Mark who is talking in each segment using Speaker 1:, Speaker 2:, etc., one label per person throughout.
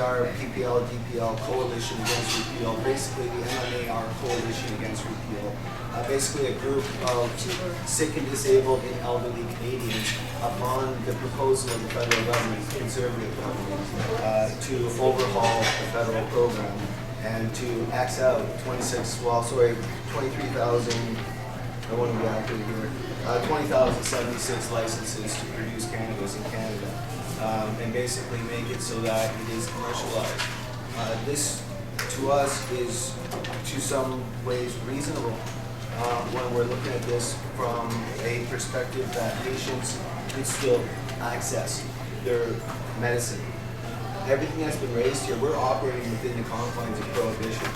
Speaker 1: MMAR, PPL, DPL Coalition Against Repeal, basically the MMAR Coalition Against Repeal, basically a group of sick and disabled and elderly Canadians upon the proposal of the federal government, conservative government, to overhaul the federal program and to X out 23,000, I want to be accurate here, 20,076 licenses to produce cannabis in Canada, and basically make it so that it is commercialized. This, to us, is to some ways reasonable when we're looking at this from a perspective that patients can still access their medicine. Everything that's been raised here, we're operating within the confines of prohibition.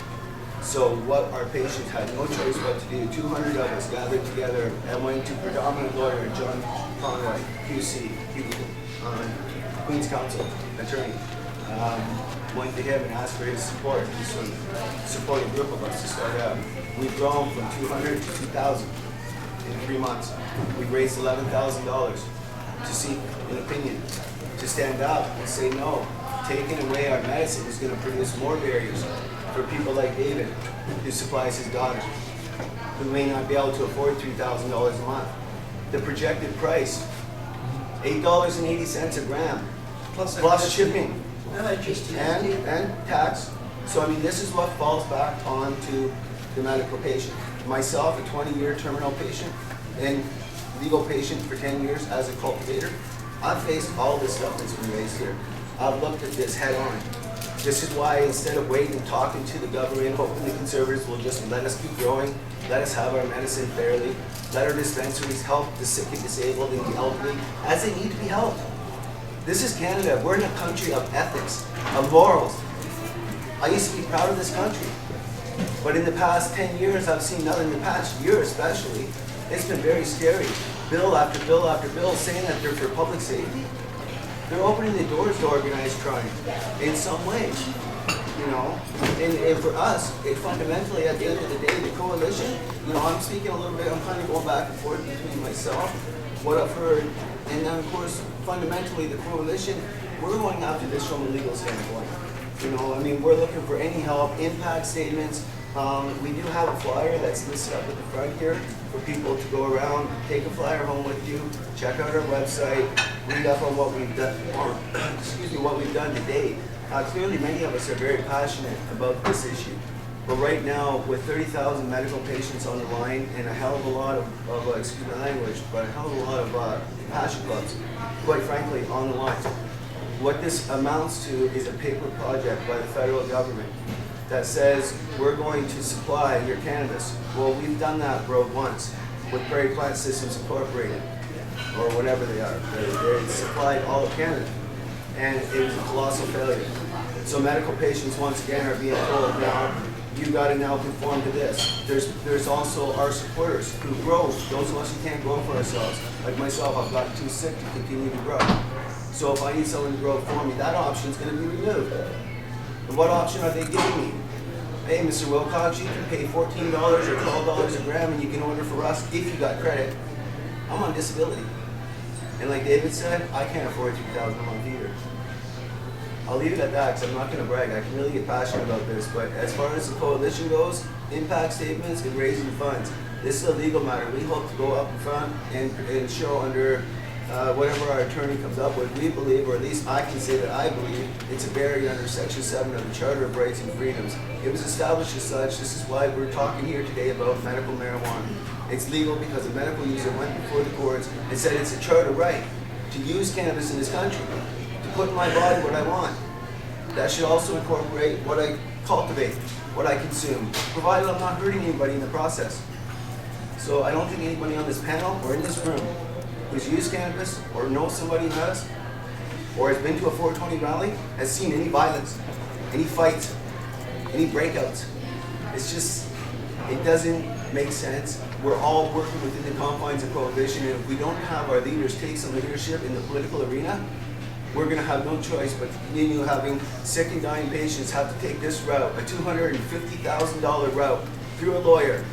Speaker 1: So what our patients had no choice but to do. 200 of us gathered together and went to predominant lawyer John Conroy, QC, Queen's Counsel attorney. Went to him and asked for his support. He sort of supported a group of us to start out. We've grown from 200 to 2,000 in 3 months. We've raised $11,000 to seek an opinion, to stand up and say no. Taking away our medicine is going to produce more barriers for people like David, who supplies his daughter, who may not be able to afford $3,000 a month. The projected price, $8.80 a gram, plus shipping and tax. So I mean, this is what falls back onto the medical patient. Myself, a 20-year terminal patient and legal patient for 10 years as a cultivator, I've faced all this stuff that's been raised here. I've looked at this head on. This is why instead of waiting and talking to the government, hoping the conservatives will just let us keep growing, let us have our medicine fairly, let our dispensaries help the sick and disabled and the elderly as they need to be helped. This is Canada. We're in a country of ethics, of morals. I used to be proud of this country. But in the past 10 years, I've seen nothing. In the past year especially, it's been very scary. Bill after bill after bill saying that they're for public safety. They're opening the doors to organized crime in some ways, you know. And for us, it fundamentally, at the end of the day, the coalition, you know, I'm speaking a little bit, I'm kind of going back and forth between myself, what I've heard, and then of course, fundamentally, the coalition, we're going after this from a legal standpoint. You know, I mean, we're looking for any help, impact statements. We do have a flyer that's listed up at the front here for people to go around, take a flyer home with you, check out our website, read up on what we've done, what we've done to date. Clearly, many of us are very passionate about this issue. But right now, with 30,000 medical patients on the line and a hell of a lot of excuse my language, but a hell of a lot of passion clubs, quite frankly, on the line. What this amounts to is a paper project by the federal government that says we're going to supply your cannabis. Well, we've done that road once with Prairie Plant Systems Incorporated, or whatever they are. They supplied all of Canada, and it was a colossal failure. So medical patients once again are being told now, you got to now conform to this. There's also our supporters who grow. Those of us who can't grow for ourselves, like myself, I've gotten too sick to continue to grow. So if I need someone to grow for me, that option is going to be removed. And what option are they giving me? Hey, Mr. Wilcox, you can pay $14 or $12 a gram and you can order for us if you got credit. I'm on disability. And like David said, I can't afford $3,000 a month either. I'll leave it at that because I'm not going to brag. I can really get passionate about this. But as far as the coalition goes, impact statements and raising funds, this is a legal matter. We hope to go up in front and show under whatever our attorney comes up with. We believe, or at least I can say that I believe, it's a barrier under Section 7 of the Charter of Rights and Freedoms. It was established as such. This is why we're talking here today about medical marijuana. It's legal because a medical user went before the courts and said it's a charter right to use cannabis in this country, to put in my body what I want. That should also incorporate what I cultivate, what I consume, provided I'm not hurting anybody in the process. So I don't think anybody on this panel or in this room who's used cannabis or knows somebody who has, or has been to a 420 rally, has seen any violence, any fights, any breakouts. It's just, it doesn't make sense. We're all working within the confines of prohibition, and if we don't have our leaders take some leadership in the political arena, we're going to have no choice but to continue having sick and dying patients have to take this route, a $250,000 route, through a lawyer,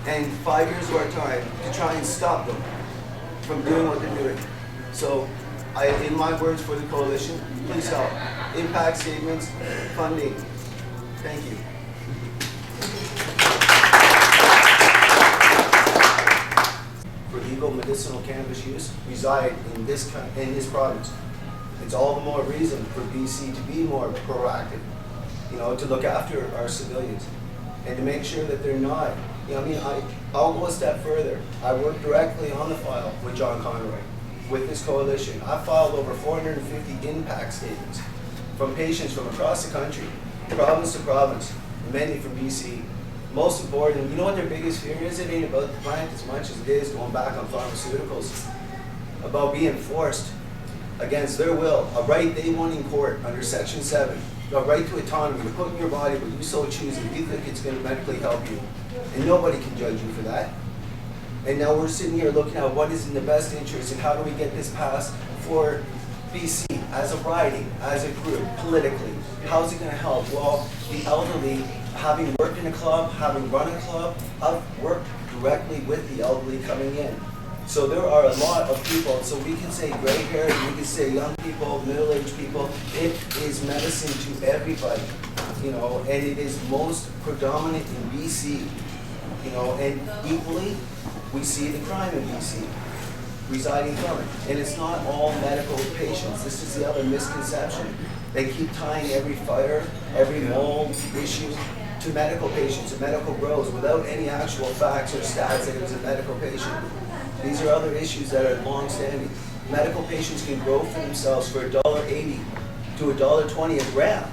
Speaker 1: and 5 years of our time to try and stop them from doing what they're doing. So, in my words for the coalition, please help. impact statements, funding. Thank you. For legal medicinal cannabis use reside in this province. It's all the more reason for BC to be more proactive, you know, to look after our civilians and to make sure that they're not, you know, I mean, I'll go a step further. I work directly on the file with John Conroy, with this coalition. I filed over 450 impact statements from patients from across the country, province to province, many from BC. Most important, you know what their biggest fear is? It ain't about the plant as much as it is going back on pharmaceuticals, about being forced against their will, a right they won in court under Section 7, a right to autonomy, to put in your body what you so choose if you think it's going to medically help you. And nobody can judge you for that. And now we're sitting here looking at what is in the best interest and how do we get this passed for BC as a riding, as a group, politically. How's it going to help? Well, the elderly, having worked in a club, having run a club, I've worked directly with the elderly coming in. So there are a lot of people, so we can say gray haired, we can say young people, middle-aged people. It is medicine to everybody, you know, and it is most predominant in BC, you know, and equally, we see the crime in BC residing from it. And it's not all medical patients. This is the other misconception. They keep tying every fire, every mold issue to medical patients and medical grows without any actual facts or stats that it was a medical patient. These are other issues that are long-standing. Medical patients can grow for themselves for $1.80 to $1.20 a gram.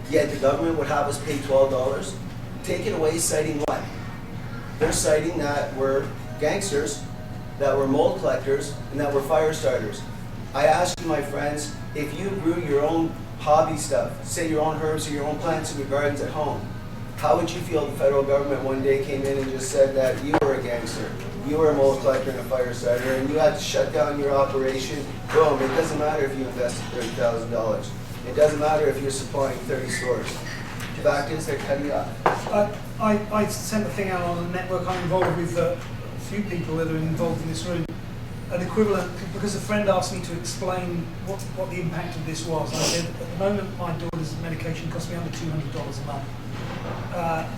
Speaker 1: Yet the government would have us pay $12. Take it away, citing what? They're citing that we're gangsters, that we're mold collectors, and that we're fire starters. I ask you, my friends, if you grew your own hobby stuff, say your own herbs or your own plants in your gardens at home, how would you feel if the federal government one day came in and just said that you were a gangster, you were a mold collector and a fire starter, and you had to shut down your operation? Boom, it doesn't matter if you invested $30,000. It doesn't matter if you're supplying 30 stores. The fact is, they're cutting you off.
Speaker 2: I sent a thing out on the network. I'm involved with a few people that are involved in this room. An equivalent, because a friend asked me to explain what the impact of this was. I said, at the moment, my daughter's medication costs me under $200 a month.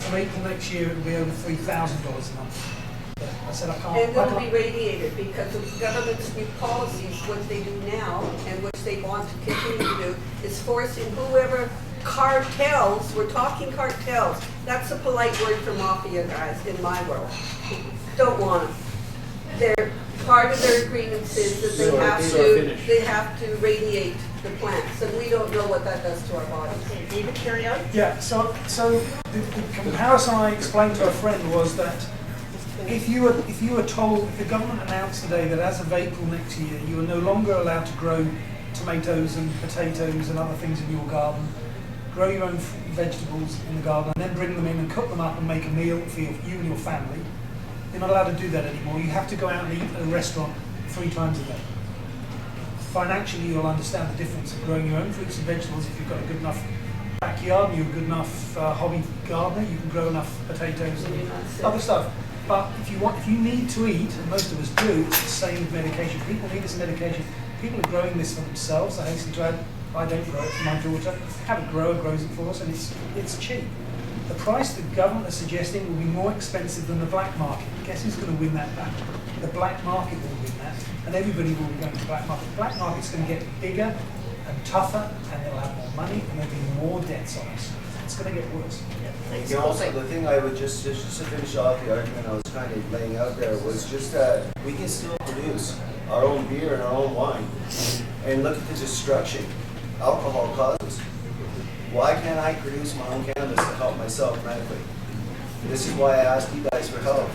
Speaker 2: From April next year, it will be over $3,000 a month. I said, I can't.
Speaker 3: And they'll be radiated because of government's new policies, what they do now and what they want to continue to do is forcing whoever cartels, we're talking cartels, that's a polite word for mafia guys in my world. Don't want them. They're, part of their agreements is that they have to radiate the plants, and we don't know what that does to our bodies.
Speaker 4: David, carry on.
Speaker 2: Yeah, so the comparison I explained to a friend was that if you were told, if the government announced today that as of April next year you are no longer allowed to grow tomatoes and potatoes and other things in your garden, grow your own vegetables in the garden and then bring them in and cook them up and make a meal for you and your family, you're not allowed to do that anymore. You have to go out and eat at a restaurant 3 times a day. Financially, you'll understand the difference of growing your own fruits and vegetables. If you've got a good enough backyard and you're a good enough hobby gardener, you can grow enough potatoes and other stuff. But if you need to eat, and most of us do, it's the same with medication. People need this medication. People are growing this for themselves. I hasten to add, I don't grow it for my daughter. I have a grower grows it for us, and it's cheap. The price the government is suggesting will be more expensive than the black market. Guess who's going to win that battle? The black market will win that, and everybody will be going to the black market. The black market's going to get bigger and tougher, and they'll have more money, and there'll be more debts on us. It's going to get worse.
Speaker 1: You know, also, the thing I would just to finish off the argument I was kind of laying out there was just that we can still produce our own beer and our own wine, and look at the destruction alcohol causes. Why can't I produce my own cannabis to help myself medically? This is why I asked you guys for help.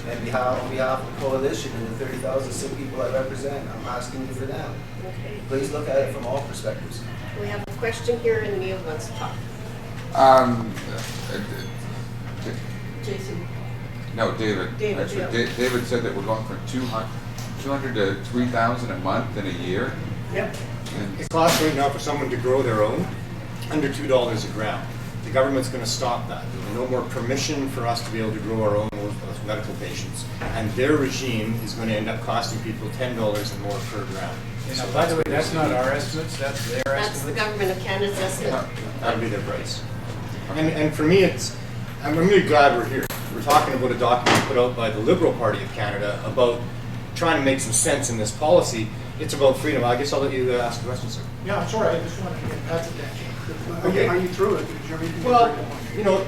Speaker 1: And on behalf of the coalition and the 30,000 sick people I represent, I'm asking you for them.
Speaker 4: Okay.
Speaker 1: Please look at it from all perspectives.
Speaker 4: We have a question here, and Neil wants to talk.
Speaker 3: Jason.
Speaker 5: No, David.
Speaker 4: David,
Speaker 5: Actually,
Speaker 4: yeah.
Speaker 5: David said that we're going from 200 to 3,000 a month in a year.
Speaker 2: Yep.
Speaker 5: And
Speaker 6: It costs right now for someone to grow their own under $2 a gram. The government's going to stop that. There'll be no more permission for us to be able to grow our own medical patients. And their regime is going to end up costing people $10 and more per gram.
Speaker 7: Now, by the way, that's not our estimates, that's their
Speaker 4: That's the
Speaker 7: estimates.
Speaker 4: government of Canada's estimate.
Speaker 6: That would be their price. And for me, I'm really glad we're here. We're talking about a document put out by the Liberal Party of Canada about trying to make some sense in this policy. It's about freedom. I guess I'll let you ask a question, sir.
Speaker 2: Yeah, I'm sorry, I just wanted to get Pat's attention.
Speaker 6: Okay.
Speaker 2: Are you through it? Is your meeting
Speaker 6: Well,
Speaker 2: agreed
Speaker 6: you know,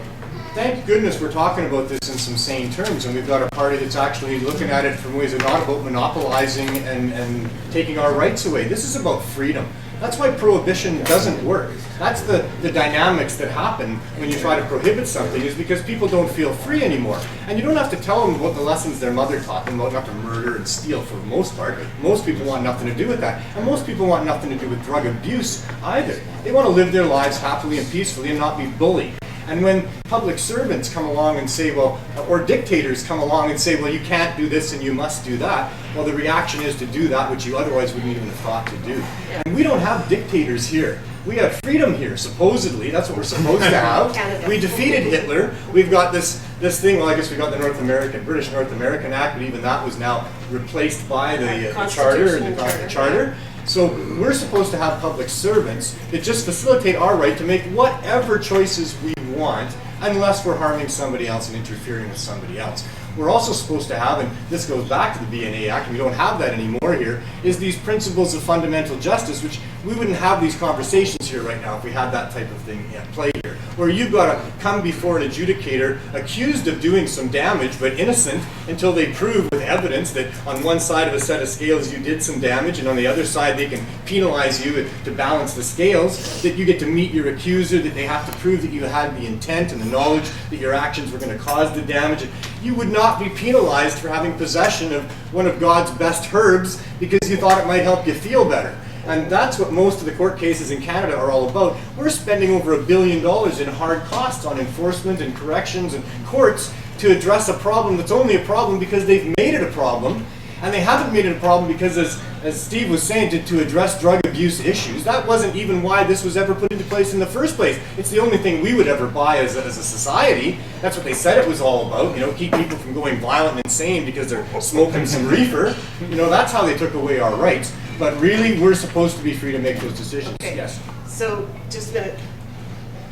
Speaker 6: thank goodness we're talking about this in some sane terms, and we've got a party that's actually looking at it from ways of not about monopolizing and taking our rights away. This is about freedom. That's why prohibition doesn't work. That's the dynamics that happen when you try to prohibit something, is because people don't feel free anymore. And you don't have to tell them about the lessons their mother taught them about not to murder and steal for the most part. Most people want nothing to do with that. And most people want nothing to do with drug abuse either. They want to live their lives happily and peacefully and not be bullied. And when public servants come along and say, well, or dictators come along and say, well, you can't do this and you must do that, well, the reaction is to do that which you otherwise wouldn't even have thought to do. And we don't have dictators here. We have freedom here, supposedly. That's what we're supposed to have.
Speaker 4: Canada.
Speaker 6: We defeated Hitler. We've got this thing, well, I guess we got the British North American Act, but even that was now replaced by the Charter and the Charter. So we're supposed to have public servants that just facilitate our right to make whatever choices we want, unless we're harming somebody else and interfering with somebody else. We're also supposed to have, and this goes back to the BNA Act, and we don't have that anymore here, is these principles of fundamental justice, which we wouldn't have these conversations here right now if we had that type of thing at play here, where you've got to come before an adjudicator accused of doing some damage but innocent until they prove with evidence that on one side of a set of scales you did some damage, and on the other side they can penalize you to balance the scales, that you get to meet your accuser, that they have to prove that you had the intent and the knowledge that your actions were going to cause the damage. You would not be penalized for having possession of one of God's best herbs because you thought it might help you feel better. And that's what most of the court cases in Canada are all about. We're spending over $1 billion in hard costs on enforcement and corrections and courts to address a problem that's only a problem because they've made it a problem. And they haven't made it a problem because, as Steve was saying, to address drug abuse issues. That wasn't even why this was ever put into place in the first place. It's the only thing we would ever buy as a society. That's what they said it was all about. You know, keep people from going violent and insane because they're smoking some reefer. You know, that's how they took away our rights. But really, we're supposed to be free to make those decisions.
Speaker 4: Okay.
Speaker 6: Yes.
Speaker 4: So, just a minute.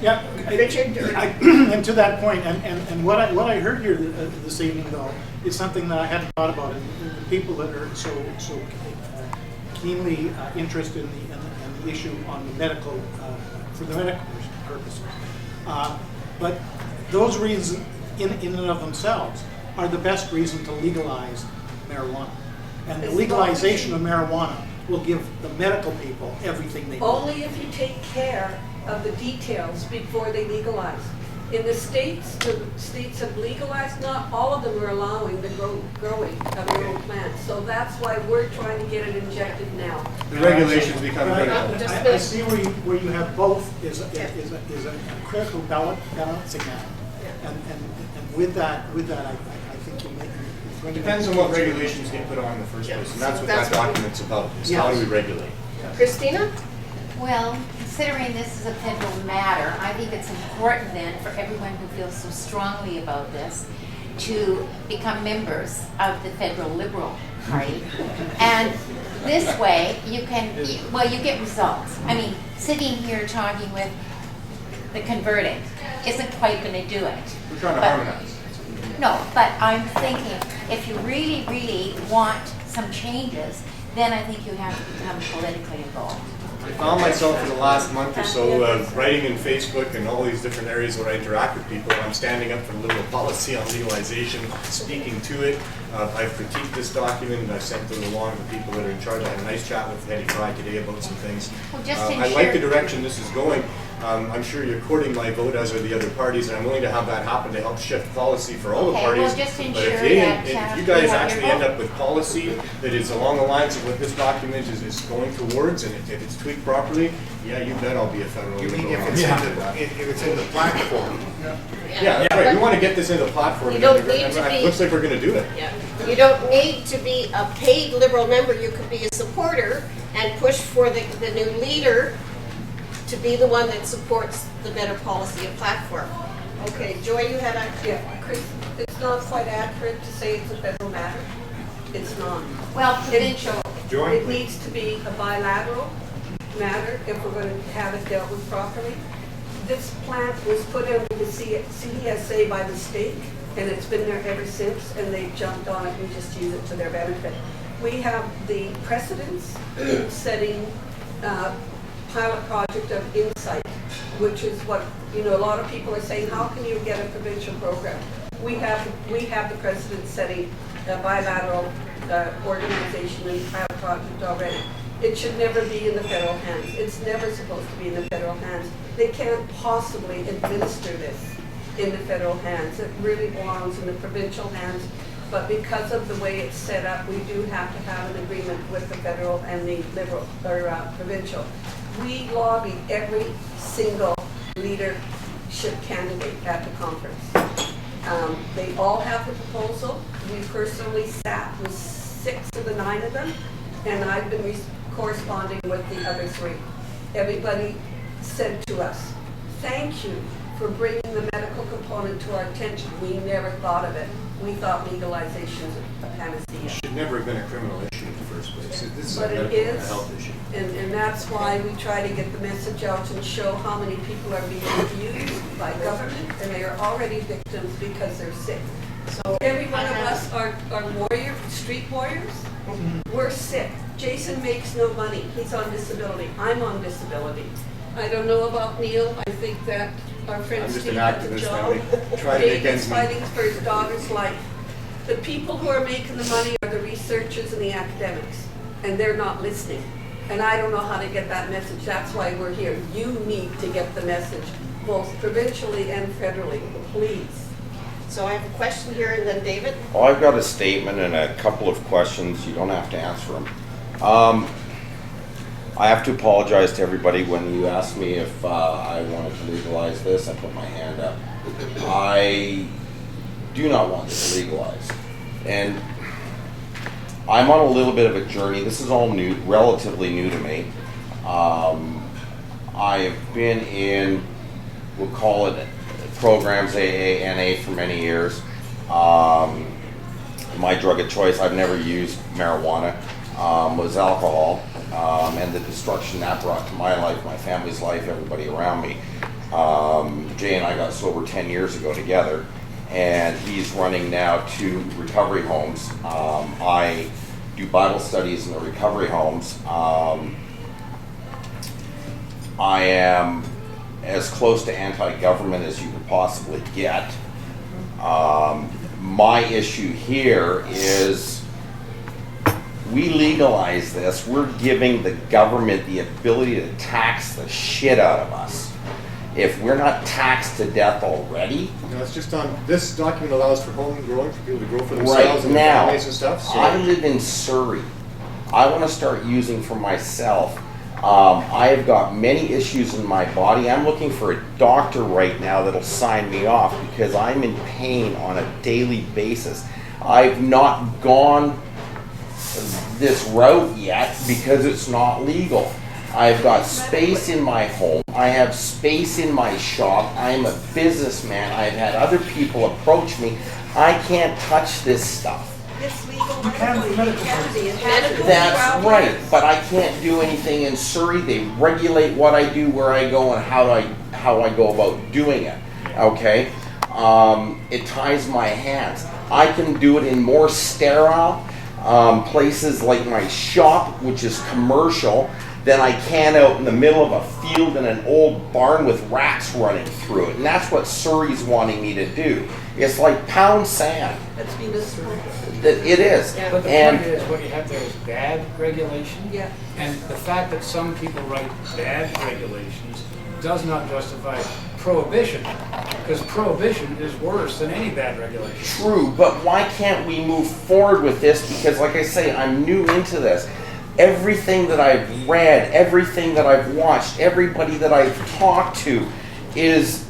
Speaker 2: Yeah,
Speaker 4: Richard,
Speaker 2: and to that point, and what I heard here this evening, though, is something that I hadn't thought about, and the people that are so keenly interested in the issue on the medical, for the medical purposes. But those reasons, in and of themselves, are the best reason to legalize marijuana. And the legalization of marijuana will give the medical people everything they need.
Speaker 3: Only if you take care of the details before they legalize. In the states have legalized, not all of them are allowing the growing of their own plants. So that's why we're trying to get it injected now.
Speaker 6: The regulations become critical.
Speaker 2: I see where you have both is a critical balancing act. And with that, I think you make.
Speaker 6: It depends on what regulations get put on in the first place, and that's what that document's about, is how do we regulate.
Speaker 4: Christina?
Speaker 8: Well, considering this is a federal matter, I think it's important then for everyone who feels so strongly about this to become members of the federal Liberal Party. And this way, you get results. I mean, sitting here talking with the converted isn't quite going to do it.
Speaker 6: We're trying to harmonize.
Speaker 8: No, but I'm thinking, if you really, really want some changes, then I think you have to become politically involved.
Speaker 6: I found myself for the last month or so writing in Facebook and all these different areas where I interact with people. I'm standing up for liberal policy on legalization, speaking to it. I've critiqued this document and I've sent it along to people that are in charge. I had a nice chat with Eddie Fry today about some things.
Speaker 8: Well, just
Speaker 6: I like the direction this is going. I'm sure you're courting my vote, as are the other parties, and I'm willing to have that happen to help shift policy for all the
Speaker 8: Okay,
Speaker 6: parties.
Speaker 8: well, just
Speaker 6: But
Speaker 8: ensure
Speaker 6: if
Speaker 8: that,
Speaker 6: you guys
Speaker 8: you have your
Speaker 6: actually end
Speaker 8: vote.
Speaker 6: up with policy that is along the lines of what this document is going towards, and if it's tweaked properly, yeah, you bet I'll be a federal
Speaker 9: You mean
Speaker 6: liberal.
Speaker 9: if it's in the platform?
Speaker 6: Yeah, that's right. We want to get this into the platform.
Speaker 4: You don't
Speaker 6: and
Speaker 4: need to
Speaker 6: it
Speaker 4: be-
Speaker 6: looks like we're going to do it.
Speaker 4: Yeah. You don't need to be a paid Liberal member. You could be a supporter and push for the new leader to be the one that supports the better policy of platform. Okay, Joy, you had a,
Speaker 3: Yeah, Chris, it's not quite accurate to say it's a federal matter. It's not.
Speaker 8: Well, provincial.
Speaker 3: It needs to be a bilateral matter if we're going to have it dealt with properly. This plant was put under the CDSA by the state, and it's been there ever since, and they jumped on it and just use it to their benefit. We have the precedence setting pilot project of Insight, which is what, a lot of people are saying, how can you get a provincial program? We have the precedent setting bilateral organization and pilot project already. It should never be in the federal hands. It's never supposed to be in the federal hands. They can't possibly administer this in the federal hands. It really belongs in the provincial hands. But because of the way it's set up, we do have to have an agreement with the federal and the liberal or provincial. We lobbied every single leadership candidate at the conference. They all have the proposal. We personally sat with 6 of the 9 of them, and I've been corresponding with the other 3. Everybody said to us, thank you for bringing the medical component to our attention. We never thought of it. We thought legalization is a panacea.
Speaker 6: It should never have been a criminal issue in the first place. This is a
Speaker 3: But it
Speaker 6: medical and a
Speaker 3: is,
Speaker 6: health issue.
Speaker 3: and that's why we try to get the message out and show how many people are being abused by government, and they are already victims because they're sick. So every one of us are warriors, street warriors. We're sick. Jason makes no money. He's on disability. I'm on disability. I don't know about Neil. I think that our friend
Speaker 6: I'm just
Speaker 3: Steve
Speaker 6: an
Speaker 3: has a
Speaker 6: activist,
Speaker 3: job.
Speaker 6: family. Try to make
Speaker 3: David's
Speaker 6: ends meet.
Speaker 3: fighting for his daughter's life. The people who are making the money are the researchers and the academics, and they're not listening. And I don't know how to get that message. That's why we're here. You need to get the message, both provincially and federally, please.
Speaker 4: so I have a question here, and then David.
Speaker 10: Well, I've got a statement and a couple of questions. You don't have to answer them. I have to apologize to everybody. When you asked me if I wanted to legalize this, I put my hand up. I do not want this legalized. And I'm on a little bit of a journey. This is all new, relatively new to me. I have been in, we'll call it programs, AA, NA, for many years. My drug of choice, I've never used marijuana, was alcohol, and the destruction that brought to my life, my family's life, everybody around me. Jay and I got sober 10 years ago together, and he's running now 2 recovery homes. I do Bible studies in the recovery homes. I am as close to anti-government as you could possibly get. My issue here is we legalize this, we're giving the government the ability to tax the shit out of us. If we're not taxed to death already.
Speaker 6: No, it's just on, this document allows for home growing, for people to grow for themselves and their
Speaker 10: now,
Speaker 6: families and stuff. So
Speaker 10: I live in Surrey. I want to start using for myself. I have got many issues in my body. I'm looking for a doctor right now that'll sign me off because I'm in pain on a daily basis. I've not gone this route yet because it's not legal. I've got space in my home. I have space in my shop. I'm a businessman. I've had other people approach me. I can't touch this stuff.
Speaker 3: It's legal
Speaker 2: You can
Speaker 3: medically.
Speaker 2: with medical
Speaker 3: It can be. It
Speaker 4: Medical-
Speaker 3: has been
Speaker 10: That's
Speaker 3: throughout
Speaker 10: right,
Speaker 3: years.
Speaker 10: but I can't do anything in Surrey. They regulate what I do, where I go, and how I go about doing it. Okay, it ties my hands. I can do it in more sterile places like my shop, which is commercial, than I can out in the middle of a field in an old barn with rats running through it. And that's what Surrey's wanting me to do. It's like pound sand.
Speaker 3: That's municipal.
Speaker 10: It is.
Speaker 4: Yeah.
Speaker 7: But the
Speaker 10: And
Speaker 7: point is, what you have there is bad regulation.
Speaker 3: Yeah.
Speaker 7: And the fact that some people write bad regulations does not justify prohibition, because prohibition is worse than any bad regulation.
Speaker 10: true, but why can't we move forward with this? Because like I say, I'm new into this. Everything that I've read, everything that I've watched, everybody that I've talked to is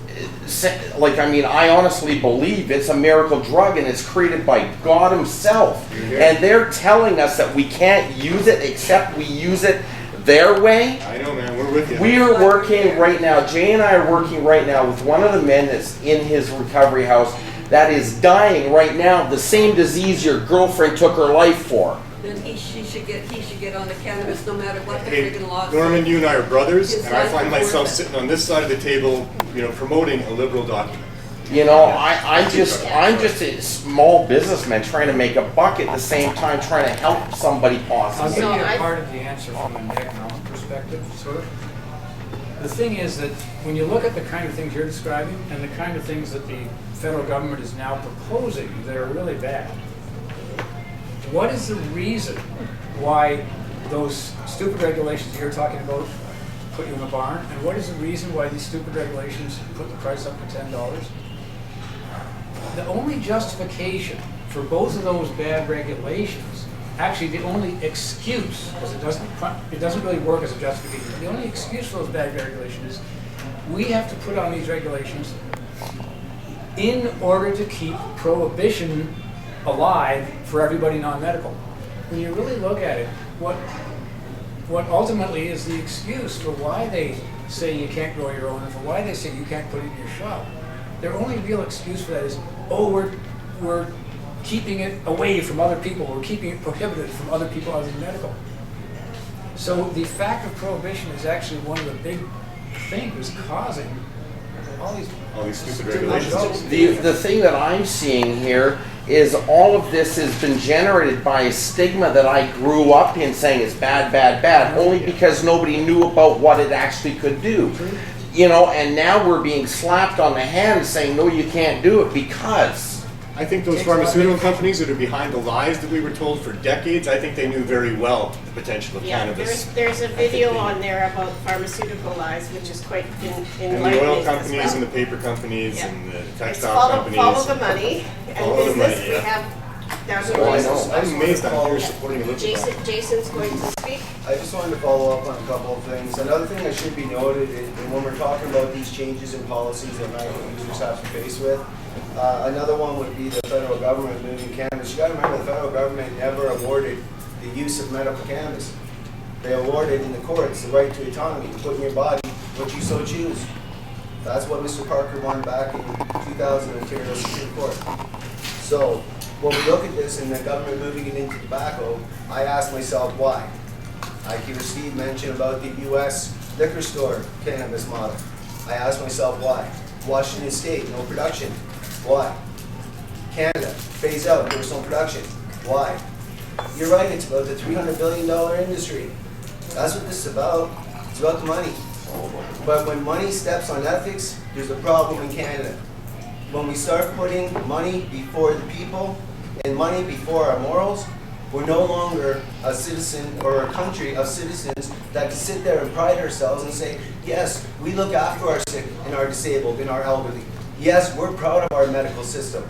Speaker 10: like, I mean, I honestly believe it's a miracle drug and it's created by God himself. And they're telling us that we can't use it except we use it their way.
Speaker 6: I know, man, we're We're with you.
Speaker 10: We are working right now, Jay and I are working right now with one of the men that's in his recovery house that is dying right now of the same disease your girlfriend took her life for.
Speaker 3: Then he should get on the cannabis no matter what the
Speaker 6: Hey,
Speaker 3: friggin' law says.
Speaker 6: Norman, you and I are brothers,
Speaker 3: His
Speaker 6: and I
Speaker 3: life
Speaker 6: find
Speaker 3: is worth
Speaker 6: myself
Speaker 3: it.
Speaker 6: sitting on this side of the table, you know, promoting a liberal document.
Speaker 10: You know, I'm just a small businessman trying to make a buck at the same time trying to help somebody
Speaker 7: I'll
Speaker 10: possibly.
Speaker 7: give you
Speaker 4: I-
Speaker 7: a part of the answer from an economic perspective, sort of. The thing is that when you look at the kind of things you're describing and the kind of things that the federal government is now proposing that are really bad, what is the reason why those stupid regulations you're talking about put you in a barn? And what is the reason why these stupid regulations put the price up to $10? The only justification for both of those bad regulations, actually the only excuse, because it doesn't really work as a justification, the only excuse for those bad regulations is we have to put on these regulations in order to keep prohibition alive for everybody non-medical. When you really look at it, what ultimately is the excuse for why they say you can't grow your own and for why they say you can't put it in your shop? Their only real excuse for that is, oh, we're keeping it away from other people, we're keeping it prohibited from other people other than medical. So the fact of prohibition is actually one of the big things causing all these
Speaker 6: stupid regulations.
Speaker 10: The thing that I'm seeing here is all of this has been generated by a stigma that I grew up in saying it's bad, bad, bad, only because nobody knew about what it actually could do. You know, and now we're being slapped on the hand saying, no, you can't do it because.
Speaker 6: I think those pharmaceutical companies that are behind the lies that we were told for decades, I think they knew very well the potential of
Speaker 4: Yeah,
Speaker 6: cannabis.
Speaker 4: there's a video on there about pharmaceutical lies, which is quite
Speaker 6: And
Speaker 4: enlightening
Speaker 6: the oil
Speaker 4: as
Speaker 6: companies
Speaker 4: well.
Speaker 6: and the paper companies
Speaker 4: Yeah.
Speaker 6: and the
Speaker 4: It's
Speaker 6: textile companies.
Speaker 4: follow the money and
Speaker 6: Follow the
Speaker 4: business.
Speaker 6: money,
Speaker 4: We
Speaker 6: yeah.
Speaker 4: have thousands
Speaker 10: Oh, I
Speaker 4: of
Speaker 10: know.
Speaker 6: I'm amazed I'm here supporting a liberal document.
Speaker 4: Jason's going to speak.
Speaker 1: I just wanted to follow up on a couple of things. Another thing that should be noted is when we're talking about these changes in policies that medical users have to face with, another one would be the federal government moving cannabis. You gotta remember the federal government never awarded the use of medical cannabis. They awarded in the courts the right to autonomy, to put in your body what you so choose. That's what Mr. Parker won back in 2000 in Ontario Supreme Court. So when we look at this and the government moving it into tobacco, I ask myself why. I hear Steve mention about the U.S. liquor store cannabis model. I ask myself why. Washington State, no production. Why? Canada, phase out, there was no production. Why? You're right, it's about the $300 billion industry. That's what this is about. It's about the money. But when money steps on ethics, there's a problem in Canada. When we start putting money before the people and money before our morals, we're no longer a citizen or a country of citizens that can sit there and pride ourselves and say, yes, we look after our sick and our disabled and our elderly. Yes, we're proud of our medical system.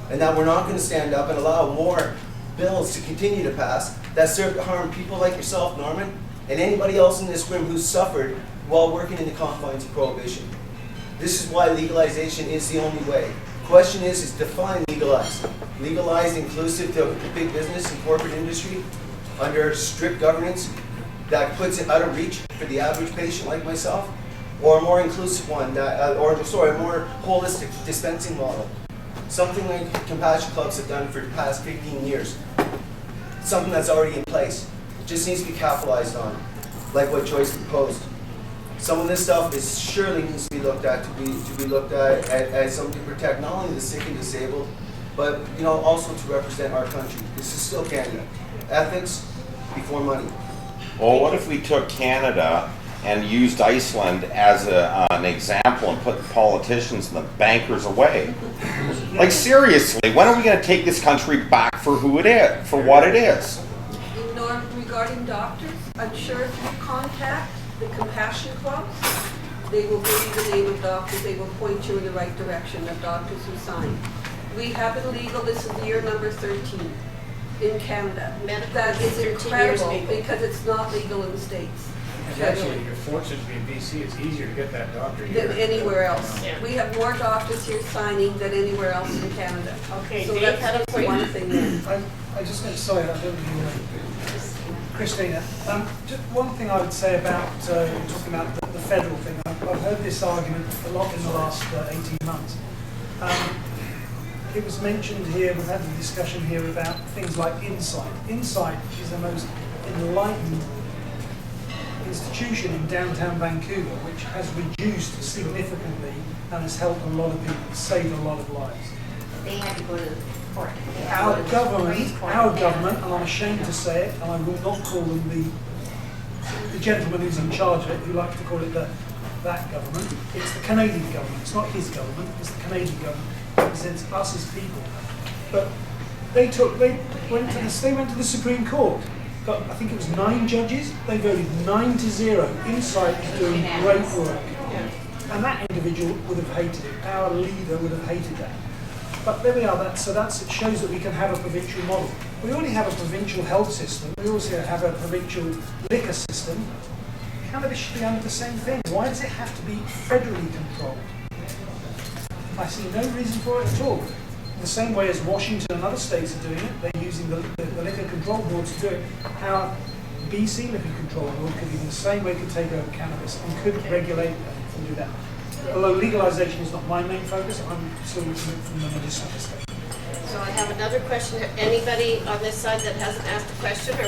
Speaker 1: And that we're not going to stand up and allow more bills to continue to pass that serve to harm people like yourself, Norman, and anybody else in this room who's suffered while working in the confines of prohibition. This is why legalization is the only way. Question is define legalized. Legalized inclusive to big business and corporate industry under strict governance that puts it out of reach for the average patient like myself, or a more inclusive one, that, a more holistic dispensing model. Something like Compassion Clubs have done for the past 15 years. Something that's already in place. It just needs to be capitalized on, like what Joyce proposed. Some of this stuff is surely needs to be looked at to be looked at as something to protect not only the sick and disabled, but also to represent our country. This is still Canada. Ethics before money.
Speaker 10: Well, what if we took Canada and used Iceland as an example and put the politicians and the bankers away? Like seriously, when are we going to take this country back for who it is, for what it is?
Speaker 3: Norm, regarding doctors, I'm sure if you contact the Compassion Clubs, they will give you the name of doctors, they will point you in the right direction of doctors who sign. We have it legal, this is year number 13 in Canada.
Speaker 4: Medical
Speaker 3: That is
Speaker 4: 13
Speaker 3: incredible
Speaker 4: years, maybe.
Speaker 3: because it's not legal in the States.
Speaker 7: And actually, you're fortunate to be in BC, it's easier to get that doctor here.
Speaker 3: Than anywhere else.
Speaker 4: Yeah.
Speaker 3: We have more doctors here signing than anywhere else in Canada.
Speaker 4: Okay,
Speaker 3: So
Speaker 4: Dave had a
Speaker 3: that's
Speaker 4: point.
Speaker 3: one thing there.
Speaker 2: I just going to say, I don't know, Christina, just one thing I would say about talking about the federal thing. I've heard this argument a lot in the last 18 months. It was mentioned here, we've had a discussion here about things like Insight. Insight is the most enlightened institution in downtown Vancouver, which has reduced significantly and has helped a lot of people, saved a lot of lives.
Speaker 8: They had to go to court. They had to
Speaker 2: Our
Speaker 8: go to
Speaker 2: government,
Speaker 8: Supreme Court.
Speaker 2: our government, and I'm ashamed to say it, and I will not call them the gentleman who's in charge of it, who likes to call it that government. It's the Canadian government. It's not his government. It's the Canadian government. It represents us as people. But they went to the Supreme Court. Got, I think it was 9 judges. They voted 9-0. Insight is doing great work. And that individual would have hated it. Our leader would have hated that. But there we are. It shows that we can have a provincial model. We already have a provincial health system. We also have a provincial liquor system. Cannabis should be under the same thing. Why does it have to be federally controlled? I see no reason for it at all. The same way as Washington and other states are doing it, they're using the liquor control boards to do it. Our BC liquor control board could be the same way, could take over cannabis and could regulate and do that. Although legalization is not my main focus, I'm still looking at it from the medicinal perspective.
Speaker 4: So I have another question. Anybody on this side that hasn't asked a question or